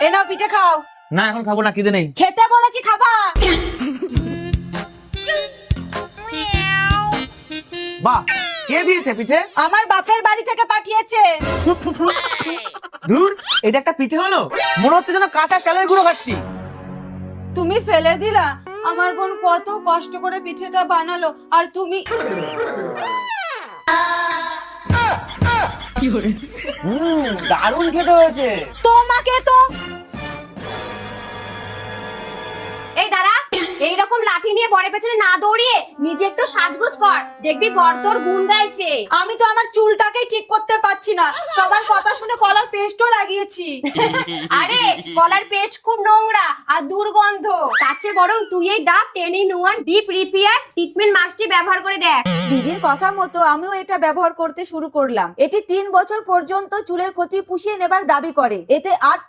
এ নাও পিঠে খাও। না এখন খাবো না, খিদে নেই। খেতে বলেছি, খাবা। বাহ, কে দিয়েছে পিঠে? আমার বাপের বাড়ি থেকে পাঠিয়েছে। ধুর, এটা একটা পিঠে হলো? মনে হচ্ছে যেন কাঁচা চালের গুঁড়ো খাচ্ছি। তুমি ফেলে দিলা। আমার বোন কত কষ্ট করে পিঠেটা বানালো, আর তুমি। দারুণ খেতে হয়েছে। তোমাকে তো। এই দাঁড়া, এইরকম লাঠি নিয়ে বরের পেছনে না দৌড়িয়ে নিজে একটু সাজগোজ কর, দেখবি বর তোর গুণ গাইছে। আমি তো আমার চুলটাকেই ঠিক করতে পারছি না, সবার কথা শুনে কলার পেস্টও লাগিয়েছি। আরে কলার পেস্ট খুব নোংরা আর দুর্গন্ধ, তার চেয়ে বরং তুই এই ডাব 10-in-1 ডিপ রিপেয়ার ট্রিটমেন্ট মাস্কটি ব্যবহার করে দেখ। দিদির কথা মতো আমিও এটা ব্যবহার করতে শুরু করলাম। এটি 3 বছর পর্যন্ত চুলের ক্ষতি পুষিয়ে নেবার দাবি করে। এতে 8